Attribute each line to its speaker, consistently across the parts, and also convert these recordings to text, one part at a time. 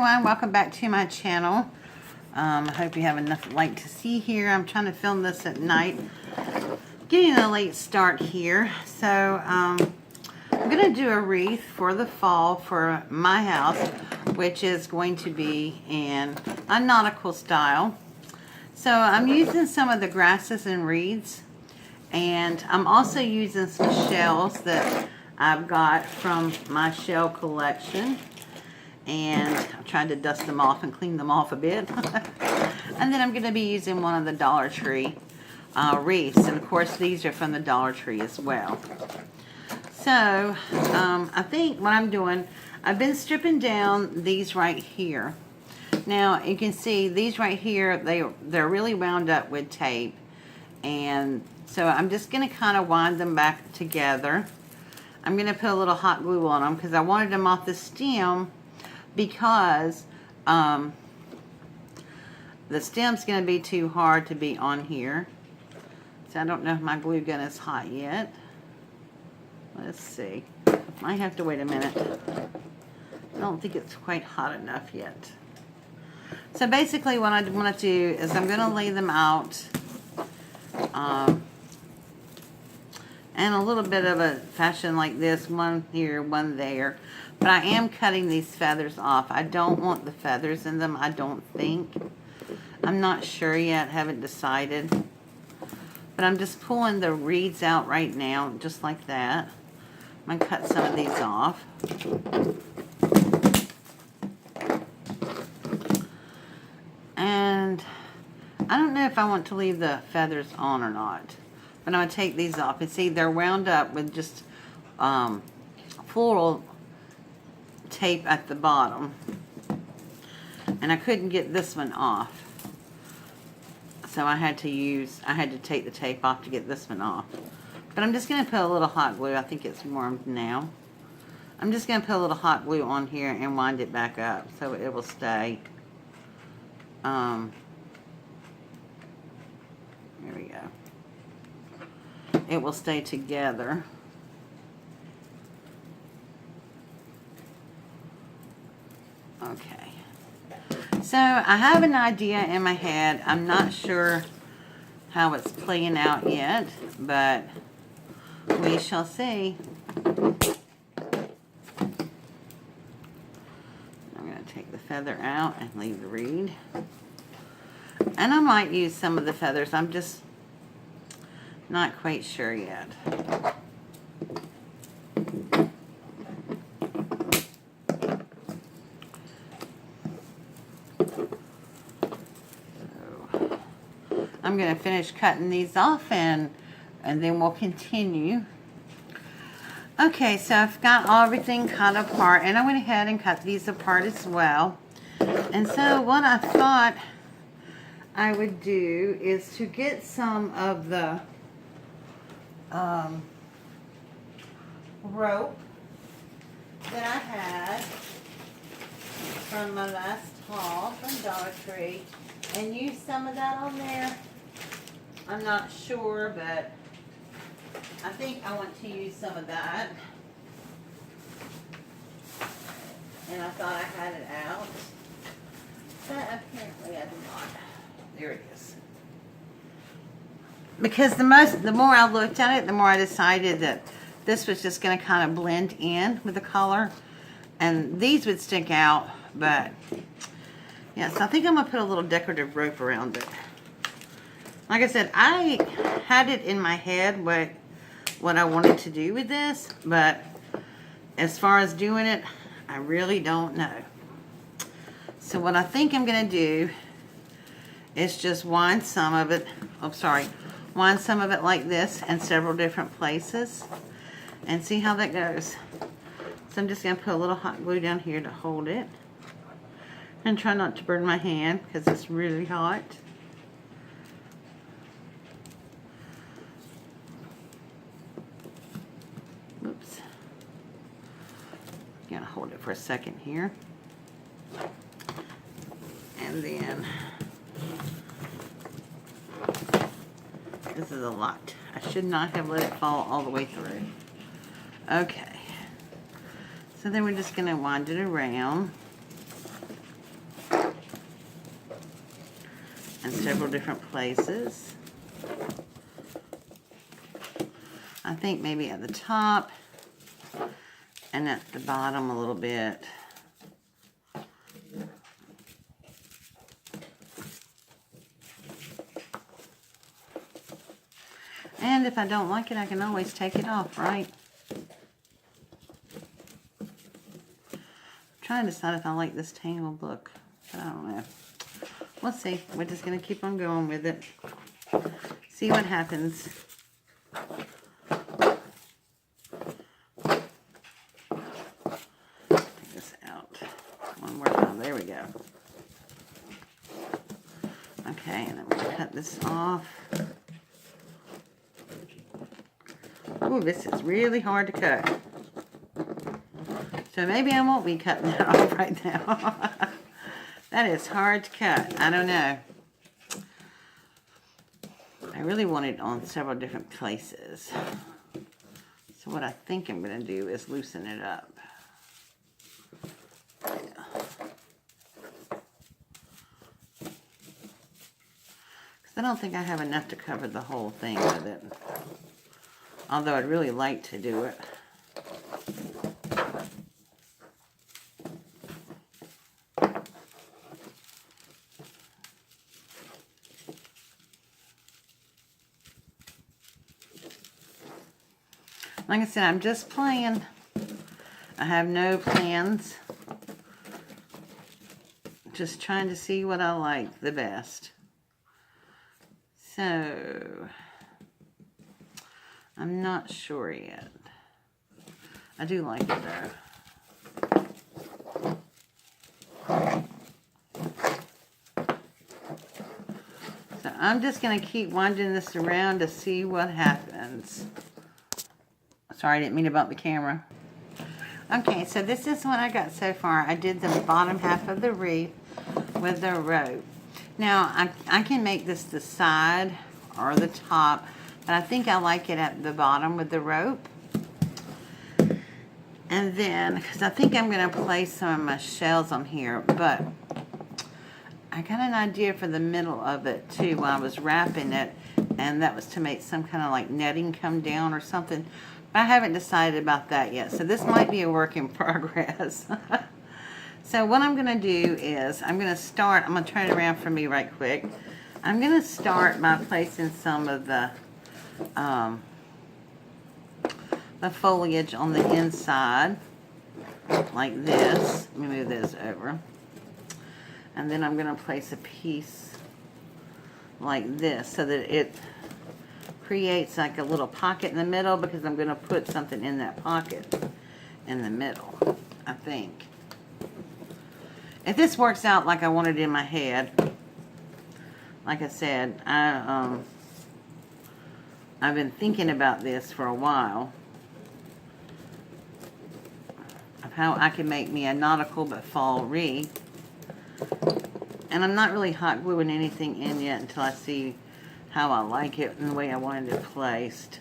Speaker 1: everyone, welcome back to my channel. I hope you have enough light to see here. I'm trying to film this at night. Getting a late start here. So I'm going to do a wreath for the fall for my house, which is going to be in a nautical style. So I'm using some of the grasses and reeds, and I'm also using some shells that I've got from my shell collection. And I'm trying to dust them off and clean them off a bit. And then I'm going to be using one of the Dollar Tree wreaths. And of course these are from the Dollar Tree as well. So I think what I'm doing, I've been stripping down these right here. Now you can see these right here, they're really wound up with tape. And so I'm just going to kind of wind them back together. I'm going to put a little hot glue on them because I wanted them off the stem, because the stem's going to be too hard to be on here. So I don't know if my glue gun is hot yet. Let's see. Might have to wait a minute. I don't think it's quite hot enough yet. So basically what I want to do is I'm going to lay them out and a little bit of a fashion like this, one here, one there. But I am cutting these feathers off. I don't want the feathers in them, I don't think. I'm not sure yet, haven't decided. But I'm just pulling the reeds out right now, just like that. I'm going to cut some of these off. And I don't know if I want to leave the feathers on or not. But I'm going to take these off. And see, they're wound up with just floral tape at the bottom, and I couldn't get this one off, so I had to take the tape off to get this one off. But I'm just going to put a little hot glue. I think it's warm now. I'm just going to put a little hot glue on here and wind it back up so it will stay. There we go. It will stay together. Okay, so I have an idea in my head. I'm not sure how it's playing out yet, but we shall see. I'm going to take the feather out and leave the reed. And I might use some of the feathers. I'm just not quite sure yet. I'm going to finish cutting these off, and then we'll continue. Okay, so I've got everything cut apart, and I went ahead and cut these apart as well. And so what I thought I would do is to get some of the rope that I had from my last haul from Dollar Tree and use some of that on there. I'm not sure, but I think I want to use some of that. And I thought I had it out, but apparently I do not. There it is. Because the more I looked at it, the more I decided that this was just going to kind of blend in with the color, and these would stick out. But yeah, so I think I'm going to put a little decorative rope around it. Like I said, I had it in my head what I wanted to do with this, but as far as doing it, I really don't know. So what I think I'm going to do is just wind some of it, wind some of it like this in several different places and see how that goes. So I'm just going to put a little hot glue down here to hold it and try not to burn my hand because it's really hot. Oops. Gonna hold it for a second here. And then this is a lot. I should not have let it fall all the way through. Okay. So then we're just gonna wind it around. in several different places. I think maybe at the top and at the bottom a little bit. And if I don't like it, I can always take it off, right? I'm trying to decide if I like this tangled look, but I don't know. We'll see. We're just going to keep on going with it. See what happens. Take this out. One more time. There we go. Okay, and I'm going to cut this off. Ooh, this is really hard to cut. So maybe I won't be cutting that off right now. That is hard to cut. I don't know. I really want it on several different places. So what I think I'm going to do is loosen it up. Because I don't think I have enough to cover the whole thing with it. Although I'd really like to do it. Like I said, I'm just playing. I have no plans. Just trying to see what I like the best. So, I'm not sure yet. I do like it though. So I'm just going to keep winding this around to see what happens. Sorry, I didn't mean to bump the camera. Okay, so this is what I got so far. I did the bottom half of the wreath with the rope. Now, I can make this the side or the top, but I think I like it at the bottom with the rope. And then, because I think I'm going to place some of my shells on here, but I got an idea for the middle of it too while I was wrapping it, and that was to make some kind of like netting come down or something. But I haven't decided about that yet, so this might be a work in progress. So what I'm going to do is, I'm going to turn it around for me right quick. I'm going to start by placing some of the foliage on the inside, like this. Let me move this over. And then I'm going to place a piece like this, so that it creates like a little pocket in the middle, because I'm going to put something in that pocket in the middle, I think. If this works out like I want it in my head, like I said, I've been thinking about this for a while, of how I can make me a nautical but fall wreath. And I'm not really hot gluing anything in yet until I see how I like it and the way I wanted it placed.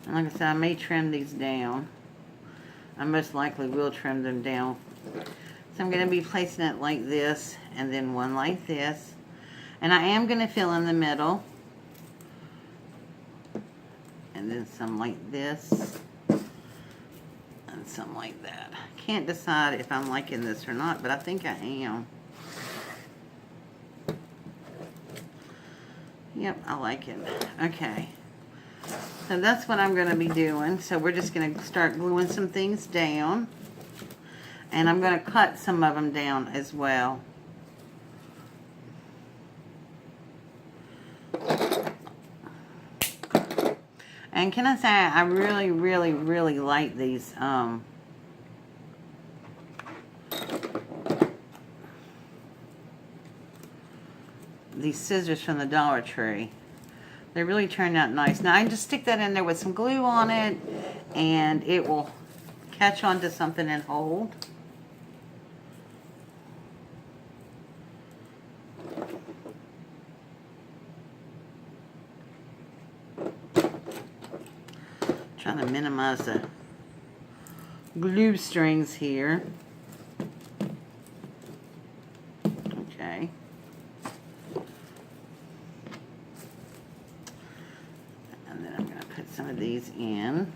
Speaker 1: And like I said, I may trim these down. I most likely will trim them down. So I'm going to be placing it like this, and then one like this. And I am going to fill in the middle. And then some like this. And some like that. Can't decide if I'm liking this or not, but I think I am. Yep, I like it. Okay. So that's what I'm going to be doing. So we're just going to start gluing some things down. And I'm going to cut some of them down as well. And can I say, I really, really, really like these scissors from the Dollar Tree. They really turned out nice. Now I can just stick that in there with some glue on it, and it will catch onto something and hold. Trying to minimize the glue strings here. Okay. And then I'm going to put some of these in.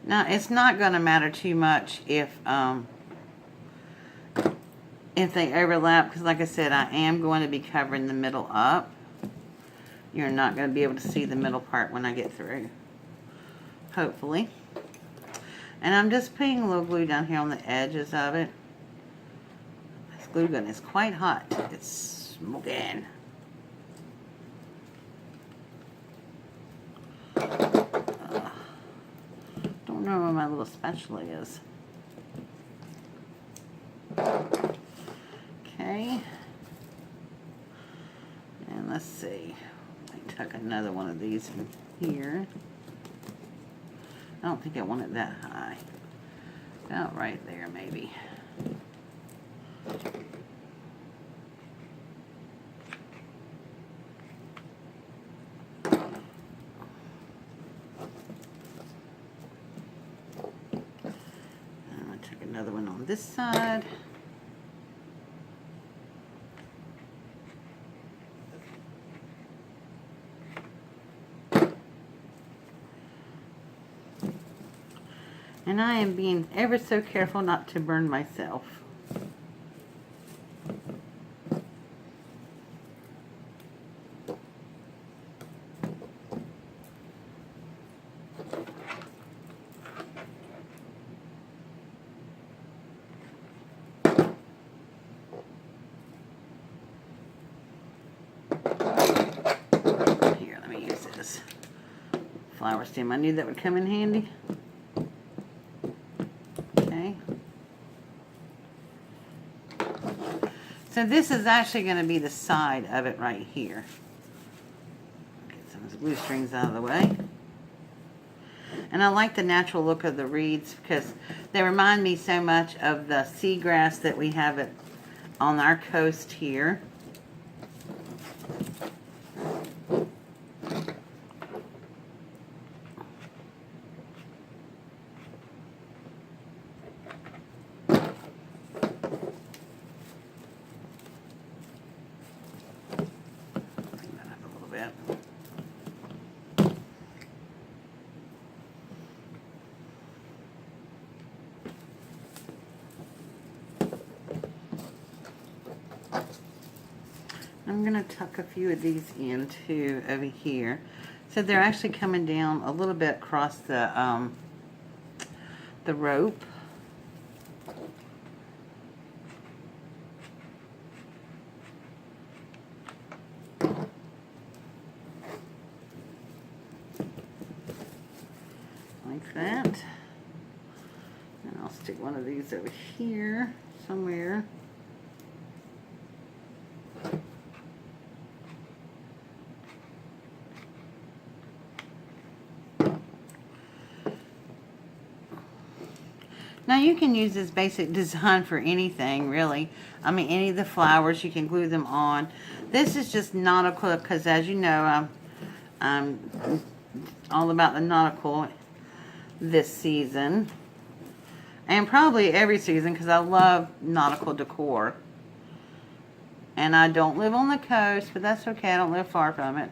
Speaker 1: Now, it's not going to matter too much if they overlap, because like I said, I am going to be covering the middle up. You're not going to be able to see the middle part when I get through, hopefully. And I'm just putting a little glue down here on the edges of it. This glue gun is quite hot. It's smoking. Don't know where my little spatula is. Okay. And let's see. I tuck another one of these in here. I don't think I want it that high. About right there, maybe. Another one on this side. And I am being ever so careful not to burn myself. Flower stem. I knew that would come in handy. Okay. So this is actually going to be the side of it right here. Get some of the glue strings out of the way. And I like the natural look of the reeds because they remind me so much of the seagrass that we have on our coast here. I'm going to tuck a few of these in too over here. So they're actually coming down a little bit across the rope. Like that. And I'll stick one of these over here somewhere. Now you can use this basic design for anything, really. I mean, any of the flowers, you can glue them on. This is just nautical because, as you know, I'm all about the nautical this season. And probably every season because I love nautical decor. And I don't live on the coast, but that's okay. I don't live far from it.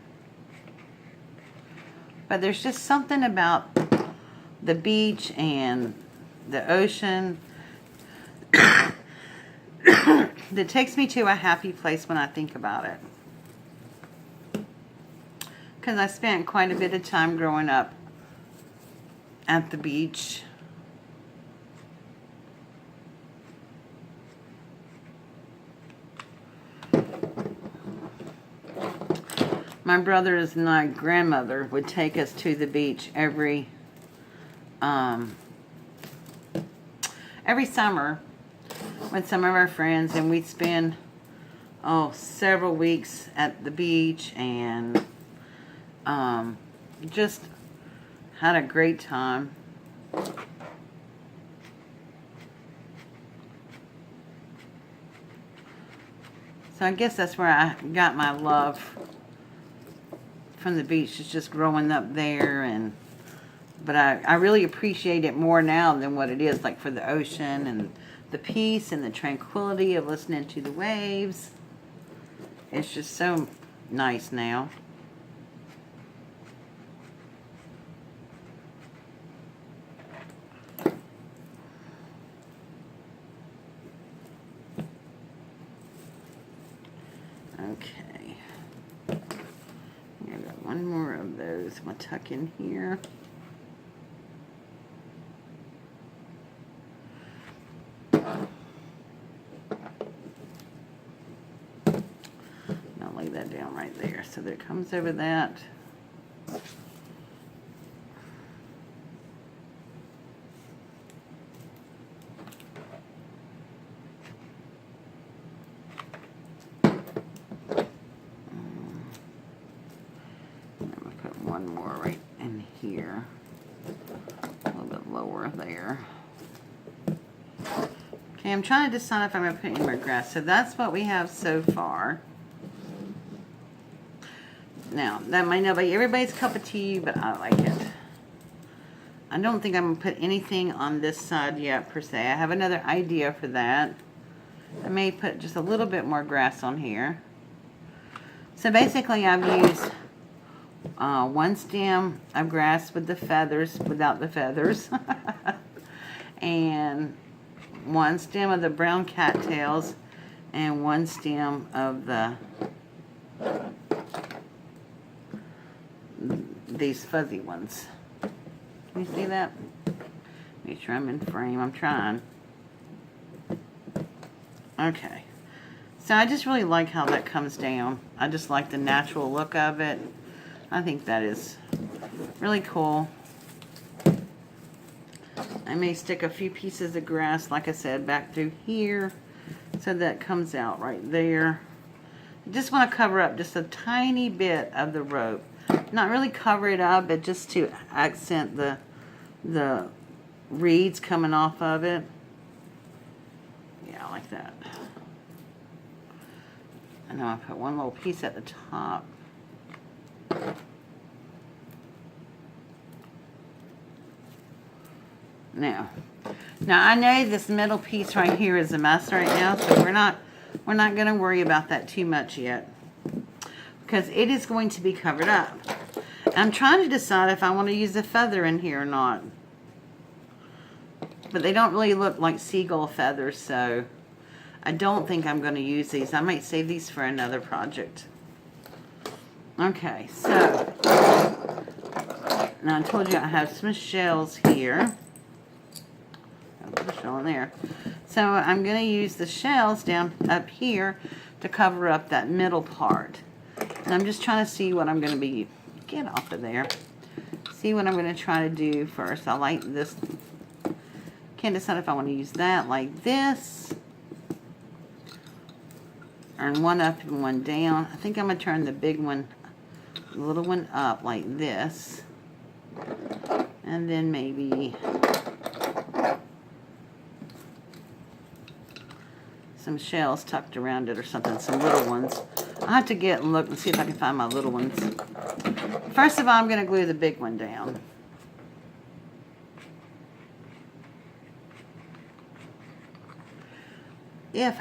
Speaker 1: But there's just something about the beach and the ocean that takes me to a happy place when I think about it. Because I spent quite a bit of time growing up at the beach. My brothers and my grandmother would take us to the beach every summer with some of our friends, and we'd spend several weeks at the beach and just had a great time. So I guess that's where I got my love from the beach. It's just growing up there, but I really appreciate it more now than what it is, like for the ocean and the peace and the tranquility of listening to the waves. It's just so nice now. Okay. Here, I got one more of those. I'm going to tuck in here. I'll lay that down right there. So there it comes over that. One more right in here, a little bit lower there. Okay, I'm trying to decide if I'm going to put any more grass. So that's what we have so far. Now, that might not be everybody's cup of tea, but I like it. I don't think I'm going to put anything on this side yet, per se. I have another idea for that. I may put just a little bit more grass on here. So basically, I've used one stem of grass with the feathers, without the feathers, and one stem of the brown cattails, and one stem of these fuzzy ones. Can you see that? Make sure I'm in frame. I'm trying. Okay. So I just really like how that comes down. I just like the natural look of it. I think that is really cool. I may stick a few pieces of grass, like I said, back through here so that comes out right there. I just want to cover up just a tiny bit of the rope. Not really cover it up, but just to accent the reeds coming off of it. Yeah, like that. And then I'll put one little piece at the top. Now I know this middle piece right here is a mess right now, so we're not going to worry about that too much yet, because it is going to be covered up. I'm trying to decide if I want to use a feather in here or not, but they don't really look like seagull feathers, so I don't think I'm going to use these. I might save these for another project. Okay, so now I told you I have some shells here. I'll put a shell in there. So I'm going to use the shells down up here to cover up that middle part. And I'm just trying to see what I'm going to be, get off of there. See what I'm going to try to do first. I like this. Can't decide if I want to use that like this, or one up and one down. I think I'm going to turn the big one, the little one up like this, and then maybe some shells tucked around it or something, some little ones. I'll have to get and look and see if I can find my little ones. First of all, I'm going to glue the big one down. If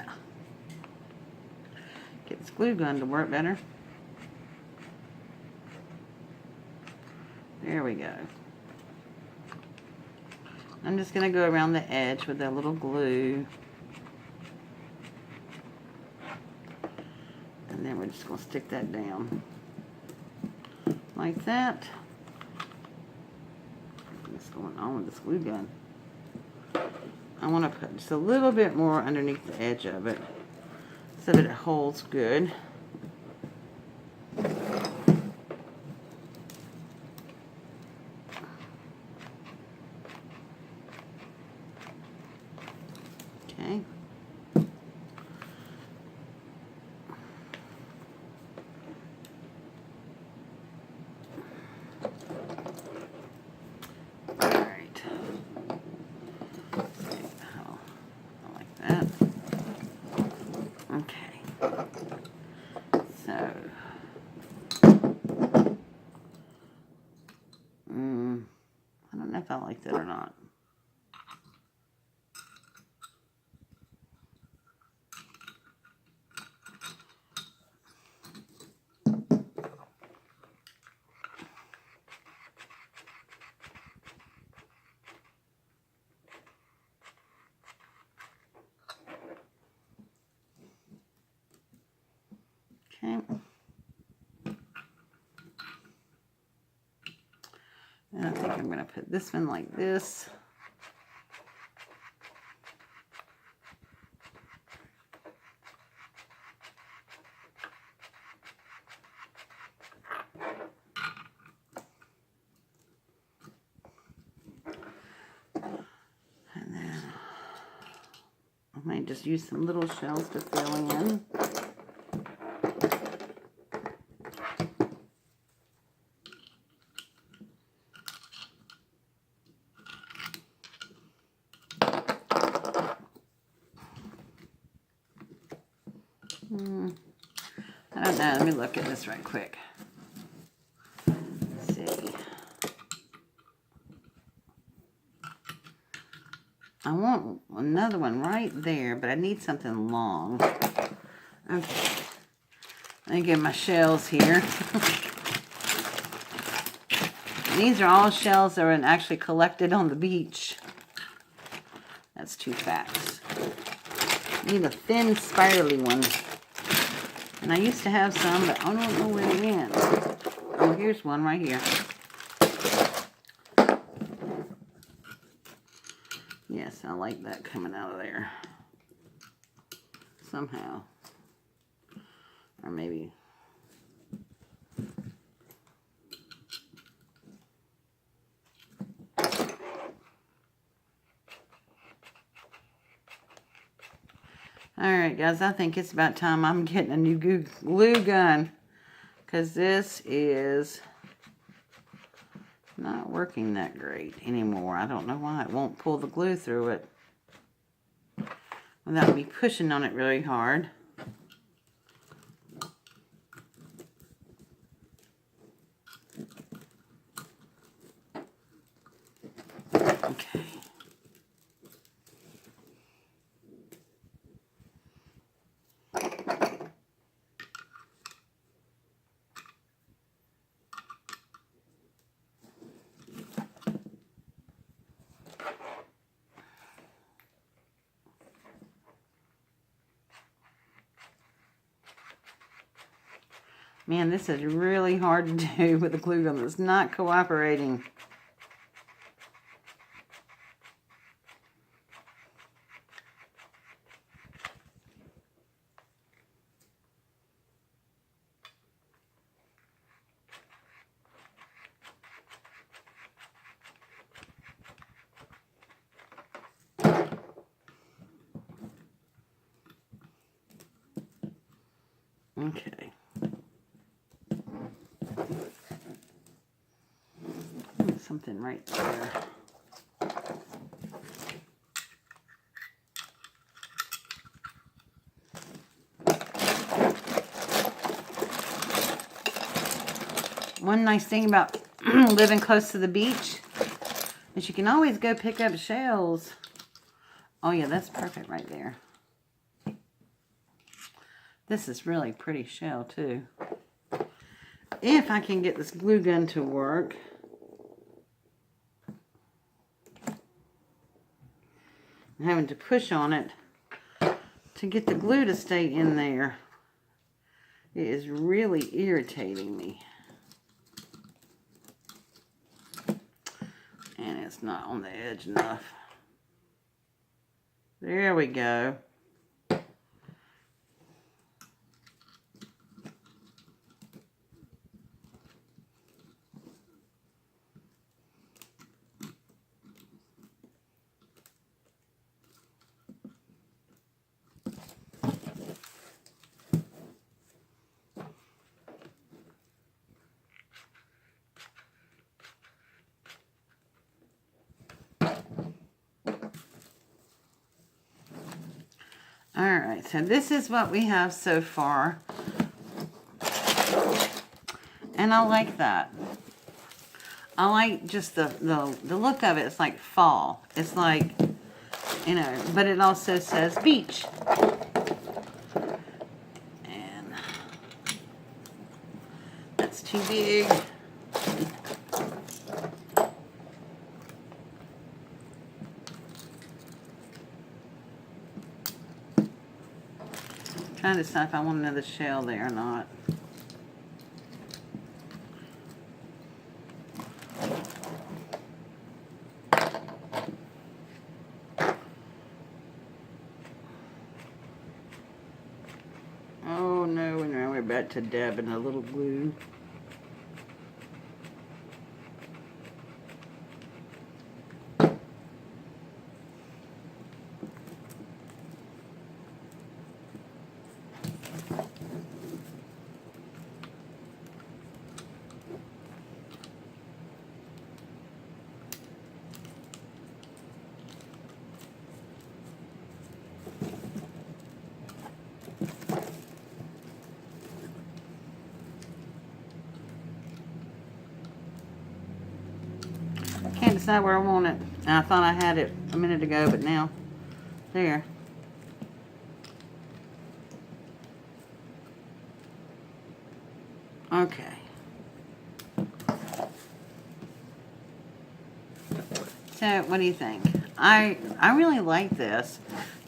Speaker 1: get this glue gun to work better. There we go. I'm just going to go around the edge with that little glue. And then we're just going to stick that down. Like that. What's going on with this glue gun? I want to put just a little bit more underneath the edge of it so that it holds good. Okay. Okay. So, I don't know if I like that or not. Okay. And I think I'm going to put this one like this. And then I might just use some little shells to fill in. I don't know. Let me look at this right quick. Let's see. I want another one right there, but I need something long. Okay. Let me get my shells here. These are all shells that were actually collected on the beach. That's too fast. I need a thin, spirally one. And I used to have some, but I don't know where they went. Oh, here's one right here. Yes, I like that coming out of there. Somehow. Or maybe... Alright guys, I think it's about time I'm getting a new glue gun. Because this is not working that great anymore. I don't know why it won't pull the glue through it without me pushing on it really hard. Okay. Man, this is really hard to do with a glue gun that's not cooperating. Okay. Something right there. One nice thing about living close to the beach is you can always go pick up shells. Oh yeah, that's perfect right there. This is really pretty shell too. If I can get this glue gun to work. I'm having to push on it to get the glue to stay in there. It is really irritating me. And it's not on the edge enough. There we go. Alright, so this is what we have so far. And I like that. I like just the look of it. It's like fall. It's like, you know, but it also says beach. And that's too big. Trying to decide if I want another shell there or not. Oh no, now we're back to dabbing a little glue. Can't decide where I want it. And I thought I had it a minute ago, but now, there. Okay. So, what do you think? I really like this.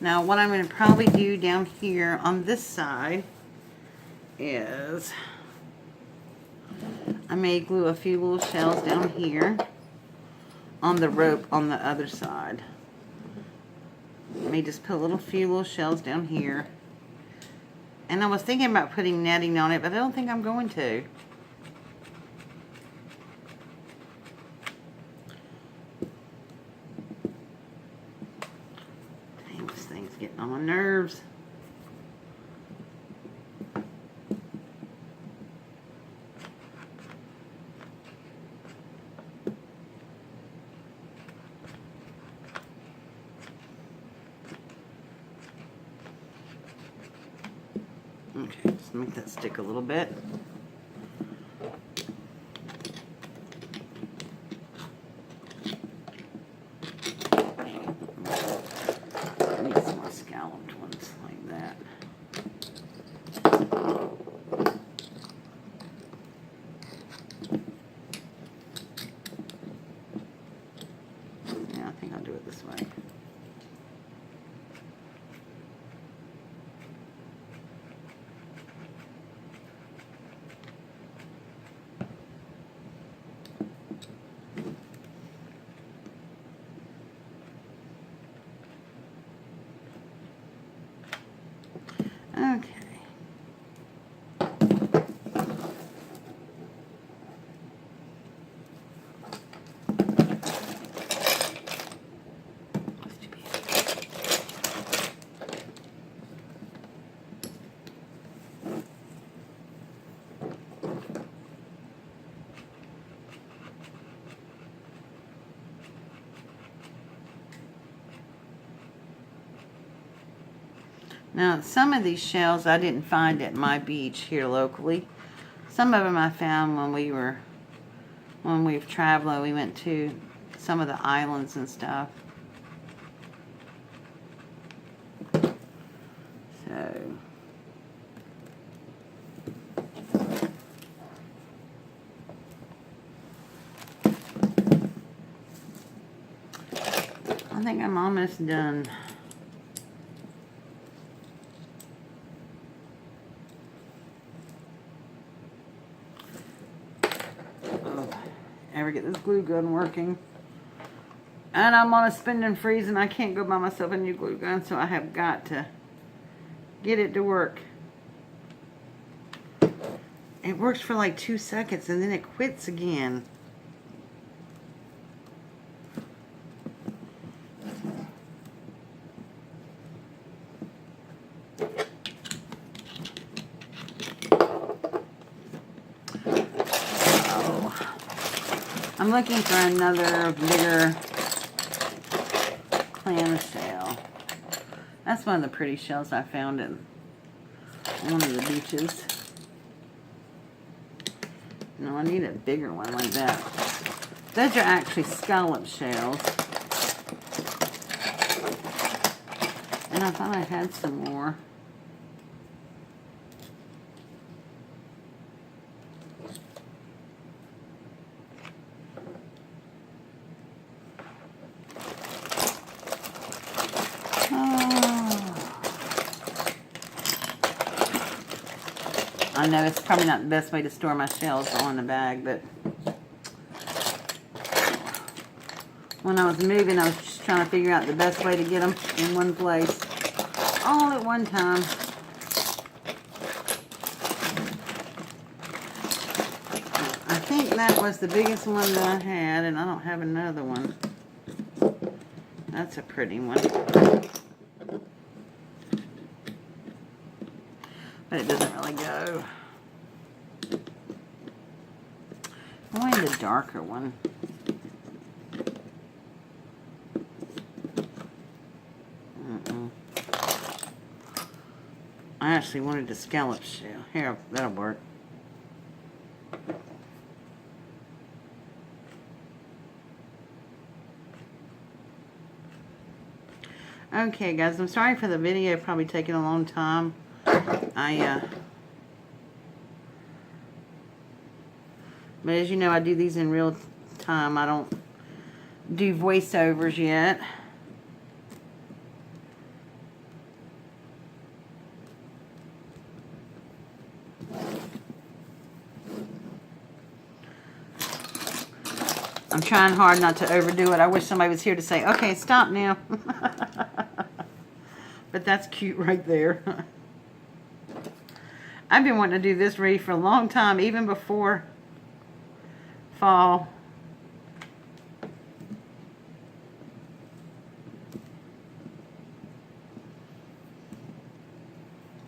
Speaker 1: Now, what I'm going to probably do down here on this side is I may glue a few little shells down here on the rope on the other side. I may just put a few little shells down here. And I was thinking about putting netting on it, but I don't think I'm going to. Dang, this thing's getting on my nerves. Okay, just make that stick a little bit. I need some more scalloped ones like that. Yeah, I think I'll do it this way. Okay. Now, some of these shells I didn't find at my beach here locally. Some of them I found when we've traveled. We went to some of the islands and stuff. So, I think I'm almost done. Ever get this glue gun working, and I'm on a spin and freeze, and I can't go buy myself a new glue gun, so I have got to get it to work. It works for like 2 seconds and then it quits again. I'm looking for another bigger clamshell. That's one of the pretty shells I found in one of the beaches. No, I need a bigger one like that. Those are actually scallop shells. And I thought I had some more. I know it's probably not the best way to store my shells all in a bag, but when I was moving, I was just trying to figure out the best way to get them in one place, all at one time. I think that was the biggest one that I had, and I don't have another one. That's a pretty one. But it doesn't really go. I wanted a darker one. I actually wanted a scallop shell. Here, that'll work. Okay, guys, I'm sorry for the video probably taking a long time. But as you know, I do these in real time. I don't do voiceovers yet. I'm trying hard not to overdo it. I wish somebody was here to say, okay, stop now. But that's cute right there. I've been wanting to do this wreath for a long time, even before fall.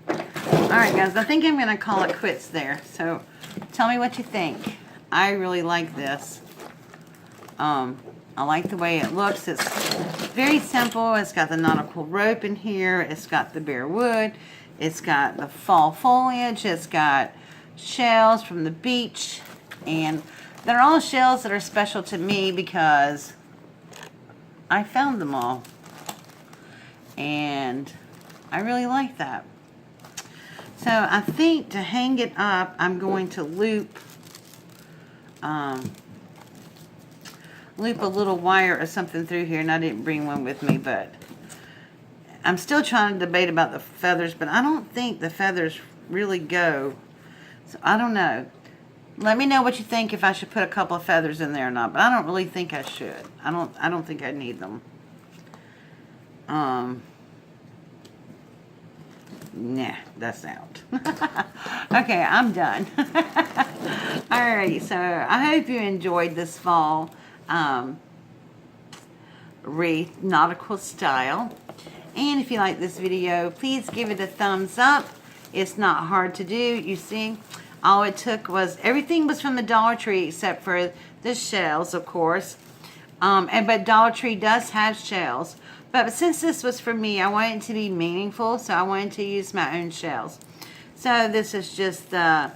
Speaker 1: Alright guys, I think I'm going to call it quits there. So tell me what you think. I really like this. I like the way it looks. It's very simple. It's got the nautical rope in here. It's got the bare wood. It's got the fall foliage. It's got shells from the beach. And they're all shells that are special to me because I found them all. And I really like that. So I think to hang it up, I'm going to loop a little wire or something through here, and I didn't bring one with me, but I'm still trying to debate about the feathers, but I don't think the feathers really go. So I don't know. Let me know what you think, if I should put a couple of feathers in there or not, but I don't really think I should. I don't think I need them. Nah, that's out. Okay, I'm done. Alrighty, so I hope you enjoyed this fall wreath, nautical style. And if you like this video, please give it a thumbs up. It's not hard to do. You see, all it took was, everything was from the Dollar Tree except for the shells, of course. But Dollar Tree does have shells. But since this was for me, I wanted it to be meaningful, so I wanted to use my own shells. So this is just the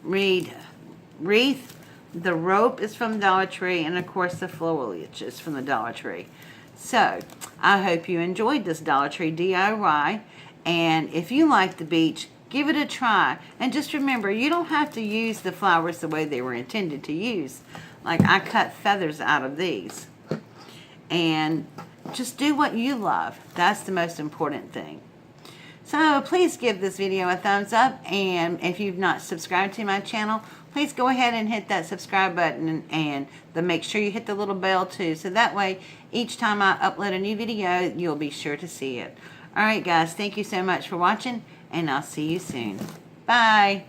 Speaker 1: wreath. The rope is from Dollar Tree, and of course the foliage is from the Dollar Tree. So I hope you enjoyed this Dollar Tree DIY, and if you like the beach, give it a try. And just remember, you don't have to use the flowers the way they were intended to use. Like, I cut feathers out of these. And just do what you love. That's the most important thing. So please give this video a thumbs up, and if you've not subscribed to my channel, please go ahead and hit that subscribe button, and make sure you hit the little bell too, so that way each time I upload a new video, you'll be sure to see it. Alright guys, thank you so much for watching, and I'll see you soon. Bye!